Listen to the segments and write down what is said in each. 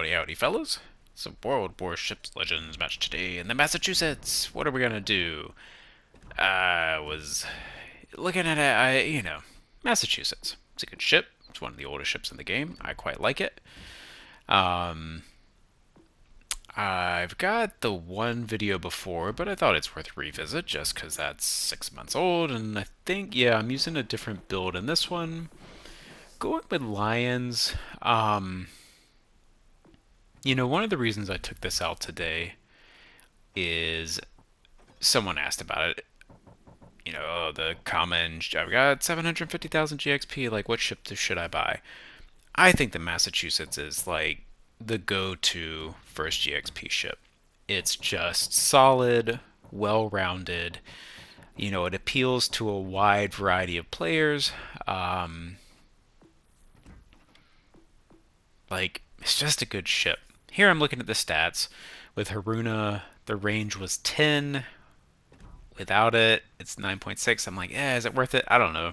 Howdy, howdy, fellas. It's a World Warships Legends match today in the Massachusetts. What are we gonna do? I was looking at it, Massachusetts. It's a good ship. It's one of the oldest ships in the game. I quite like it. Um, I've got the one video before, but I thought it's worth revisit just because that's 6 months old, and I think, yeah, I'm using a different build in this one. Going with Lyons. One of the reasons I took this out today is someone asked about it. The common, I've got 750,000 GXP, like what ship should I buy? I think the Massachusetts is like the go-to first GXP ship. It's just solid, well-rounded. It appeals to a wide variety of players. Um, it's just a good ship. Here I'm looking at the stats. With Haruna, the range was 10. Without it, it's 9.6. I'm like, is it worth it? I don't know.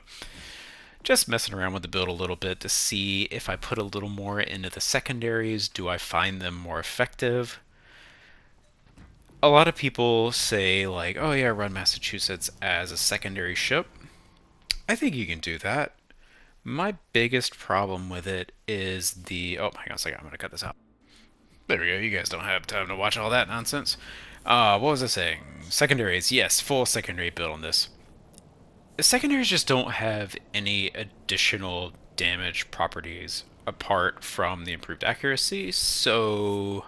Just messing around with the build a little bit to see if I put a little more into the secondaries, do I find them more effective? A lot of people say, like, oh yeah, run Massachusetts as a secondary ship. I think you can do that. My biggest problem with it is the. Oh, hang on a second, I'm going to cut this out. There we go. You guys don't have time to watch all that nonsense. What was I saying? Secondaries. Yes, full secondary build on this. The secondaries just don't have any additional damage properties apart from the improved accuracy, so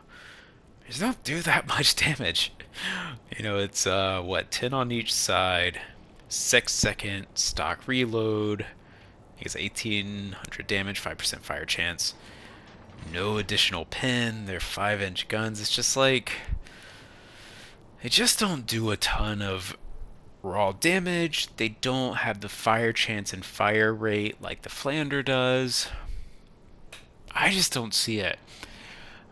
they just don't do that much damage. It's what, 10 on each side, 6-second stock reload. I think it's 1800 damage, 5% fire chance. No additional pin. They're 5-inch guns. It's just like they just don't do a ton of raw damage. They don't have the fire chance and fire rate like the Flander does. I just don't see it.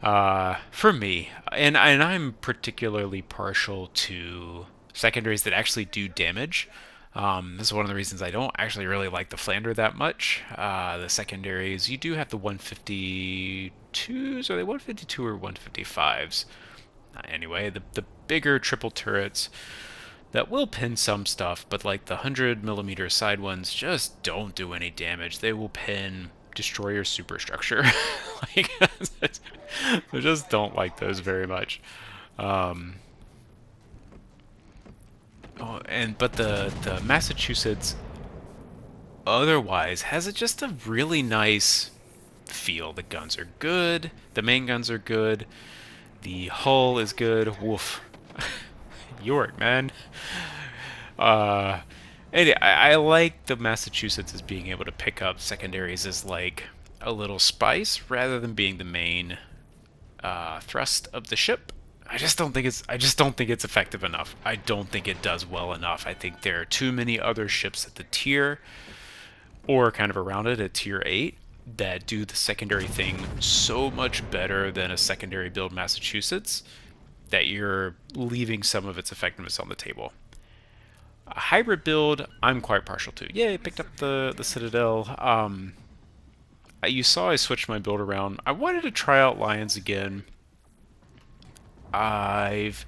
For me, and I'm particularly partial to secondaries that actually do damage. This is one of the reasons I don't actually really like the Flander that much. The secondaries, you do have the 152s. Are they 152 or 155s? Anyway, the bigger triple turrets that will pin some stuff, but like the 100 millimeter side ones just don't do any damage. They will pin destroyer superstructure. like, I just don't like those very much. Um, but the Massachusetts otherwise has just a really nice feel. The guns are good. The main guns are good. The hull is good. Woof. York, man. Uh, anyway, I like the Massachusetts as being able to pick up secondaries as like a little spice rather than being the main thrust of the ship. I just don't think it's effective enough. I don't think it does well enough. I think there are too many other ships at the tier or kind of around it at tier 8 that do the secondary thing so much better than a secondary build Massachusetts that you're leaving some of its effectiveness on the table. A hybrid build, I'm quite partial to. Yeah, I picked up the Citadel. You saw I switched my build around. I wanted to try out Lyons again. I've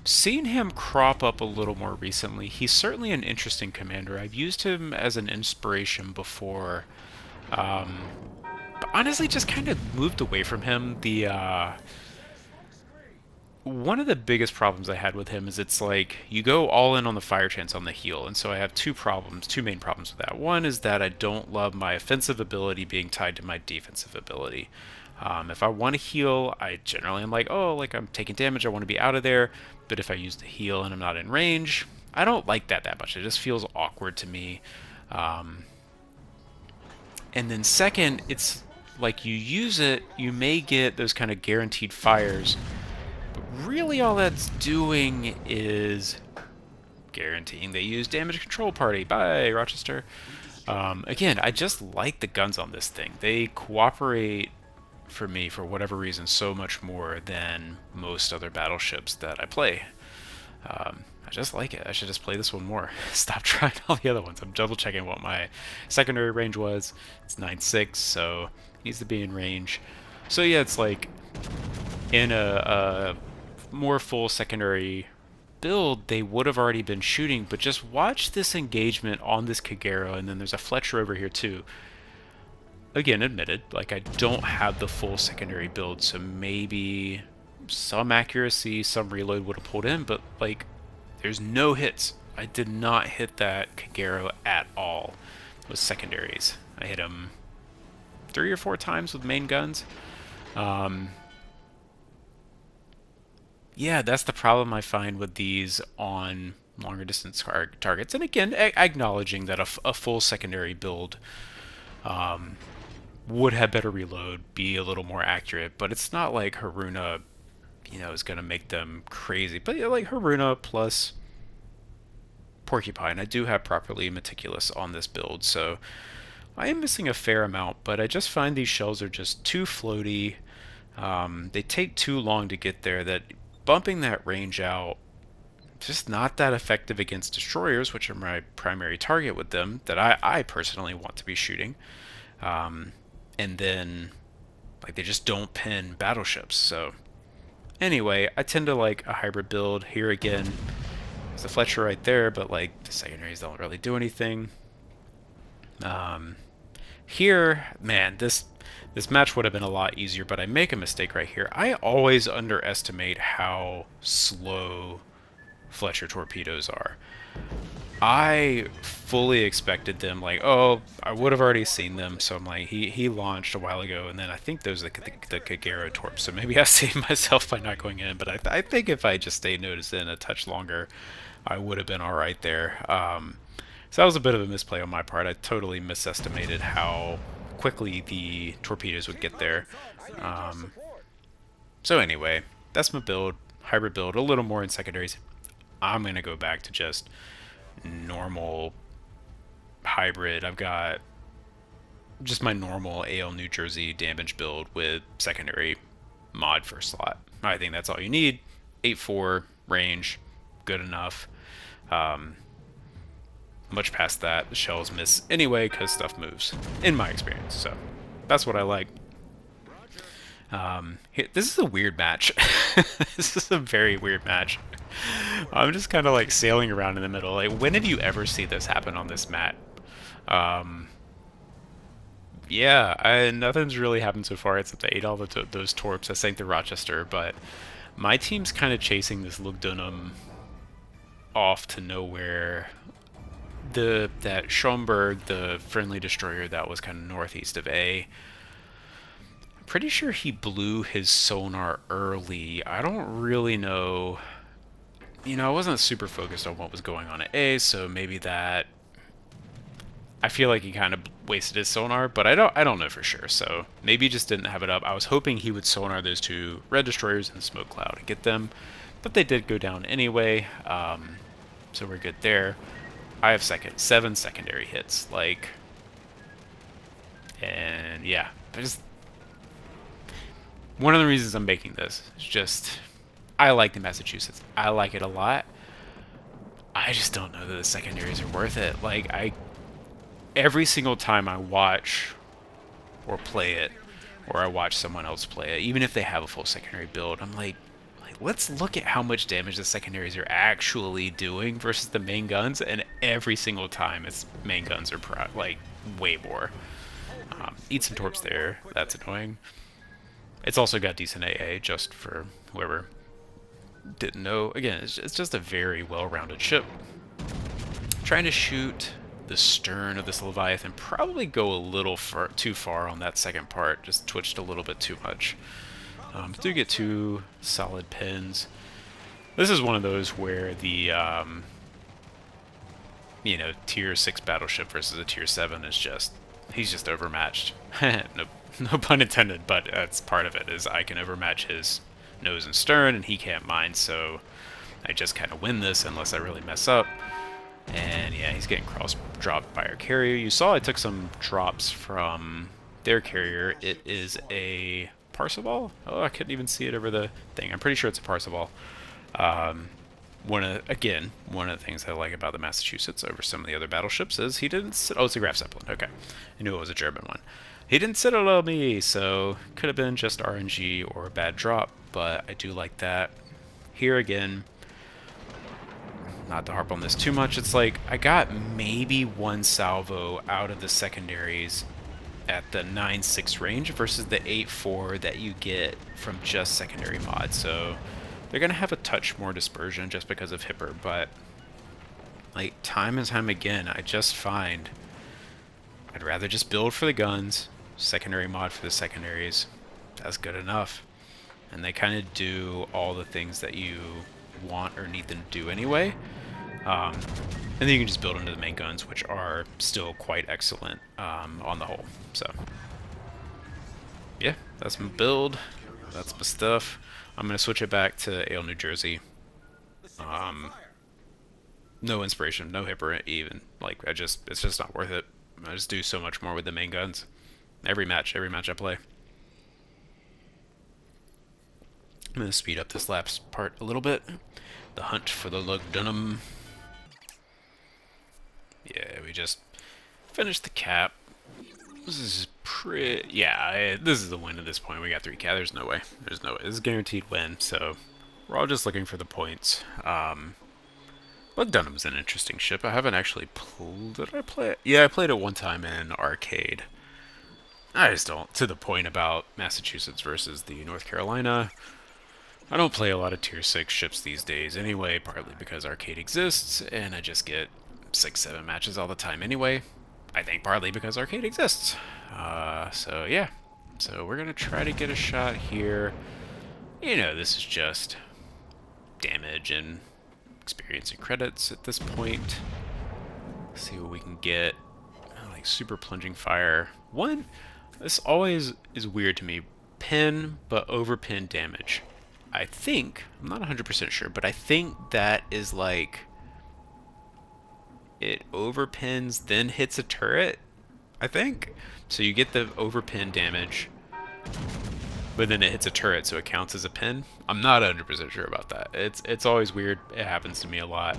seen him crop up a little more recently. He's certainly an interesting commander. I've used him as an inspiration before. But honestly, just kind of moved away from him. One of the biggest problems I had with him is it's like you go all in on the fire chance on the heal, and so I have two main problems with that. One is that I don't love my offensive ability being tied to my defensive ability. If I want to heal, I generally am like, oh, like I'm taking damage, I want to be out of there. But if I use the heal and I'm not in range, I don't like that much. It just feels awkward to me. And then second, it's like you use it, you may get those kind of guaranteed fires, but really all that's doing is guaranteeing they use damage control party. Bye, Rochester. Again, I just like the guns on this thing. They cooperate for me, for whatever reason, so much more than most other battleships that I play. I just like it. I should just play this one more. Stop trying all the other ones. I'm double checking what my secondary range was. It's 9.6, so it needs to be in range. So yeah, it's like in a more full secondary build, they would have already been shooting, but just watch this engagement on this Kagero, and then there's a Fletcher over here too. Again, admitted, like I don't have the full secondary build, so maybe some accuracy, some reload would have pulled in, but like there's no hits. I did not hit that Kagero at all with secondaries. I hit him 3 or 4 times with main guns. Yeah, that's the problem I find with these on longer distance targets. And again, acknowledging that a full secondary build would have better reload, be a little more accurate, but it's not like Haruna, is going to make them crazy. But yeah, like Haruna plus Porcupine, I do have properly meticulous on this build, so I am missing a fair amount, but I just find these shells are just too floaty. They take too long to get there, that bumping that range out, just not that effective against destroyers, which are my primary target with them, that I personally want to be shooting. And then, like, they just don't pin battleships. So, anyway, I tend to like a hybrid build. Here again, there's a Fletcher right there, but, like, the secondaries don't really do anything. Here, man, this match would have been a lot easier, but I make a mistake right here. I always underestimate how slow Fletcher torpedoes are. I fully expected them, like, oh, I would have already seen them, so I'm like, he launched a while ago, and then I think those are the Kagero torps, so maybe I saved myself by not going in, but I think if I just stayed noticed in a touch longer, I would have been alright there. So that was a bit of a misplay on my part. I totally misestimated how quickly the torpedoes would get there. So anyway, that's my build, hybrid build, a little more in secondaries. I'm going to go back to just normal hybrid. I've got just my normal AL New Jersey damage build with secondary mod first slot. I think that's all you need. 8.4 range, good enough. Much past that, the shells miss anyway because stuff moves, in my experience. So that's what I like. This is a weird match. This is a very weird match. I'm just kind of like sailing around in the middle. Like, when did you ever see this happen on this mat? Yeah, nothing's really happened so far except I ate all those torps. I sank the Rochester, but my team's kind of chasing this Lugdunum off to nowhere. That Schomburg, the friendly destroyer that was kind of northeast of A, I'm pretty sure he blew his sonar early. I don't really know. I wasn't super focused on what was going on at A, so maybe that, I feel like he kind of wasted his sonar, but I don't know for sure. So maybe he just didn't have it up. I was hoping he would sonar those two red destroyers in the smoke cloud and get them, but they did go down anyway. So we're good there. I have 7 secondary hits, like, and yeah, one of the reasons I'm making this is just, I like the Massachusetts. I like it a lot. I just don't know that the secondaries are worth it. Like, every single time I watch or play it, or I watch someone else play it, even if they have a full secondary build, I'm like, let's look at how much damage the secondaries are actually doing versus the main guns, and every single time its main guns are like way more. Eat some torps there. That's annoying. It's also got decent AA, just for whoever didn't know. Again, it's just a very well-rounded ship. Trying to shoot the stern of this Leviathan, probably go a little too far on that second part. Just twitched a little bit too much. Do get 2 solid pins. This is one of those where the tier 6 battleship versus a tier 7 is just, he's just overmatched. No pun intended, but that's part of it, is I can overmatch his nose and stern and he can't mine, so I just kind of win this unless I really mess up. And yeah, he's getting cross-dropped by our carrier. You saw I took some drops from their carrier. It is a Parseval? Oh, I couldn't even see it over the thing. I'm pretty sure it's a Parseval. One of the things I like about the Massachusetts over some of the other battleships is he didn't sit. Oh, it's a Graf Zeppelin. Okay. I knew it was a German one. He didn't citadel me, so could have been just RNG or a bad drop, but I do like that. Here again, not to harp on this too much, it's like I got maybe one salvo out of the secondaries at the 9.6 range versus the 8.4 that you get from just secondary mod. So they're going to have a touch more dispersion just because of Hipper, but like time and time again, I just find I'd rather just build for the guns, secondary mod for the secondaries. That's good enough. And they kind of do all the things that you want or need them to do anyway. And then you can just build into the main guns, which are still quite excellent on the whole. So, yeah, that's my build. That's my stuff. I'm going to switch it back to Ale, New Jersey. No inspiration, no hipper even. Like, it's just not worth it. I just do so much more with the main guns. Every match I play. I'm going to speed up this laps part a little bit. The hunt for the Lugdunum. Yeah, we just finished the cap. This is pretty... Yeah, this is the win at this point. We got 3K. There's no way. There's no way. This is a guaranteed win, so we're all just looking for the points. Lugdunum's an interesting ship. I haven't actually pulled... Did I play it? Yeah, I played it one time in arcade. I just don't... To the point about Massachusetts versus the North Carolina... I don't play a lot of tier 6 ships these days anyway, partly because arcade exists, and I just get 6-7 matches all the time anyway. I think partly because arcade exists. So yeah. So we're gonna try to get a shot here. You know, this is just damage and experience and credits at this point. See what we can get. Like super plunging fire. This always is weird to me. Pin, but over pin damage. I think, I'm not 100% sure, but I think that is like, it overpins, then hits a turret, I think. So you get the overpin damage, but then it hits a turret, so it counts as a pin. I'm not 100% sure about that. It's always weird. It happens to me a lot.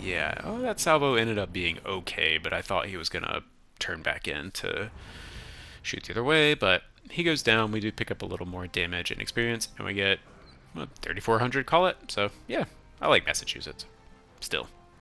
Yeah, oh, that salvo ended up being okay, but I thought he was going to turn back in to shoot the other way, but he goes down. We do pick up a little more damage and experience, and we get 3,400, call it. So yeah, I like Massachusetts still.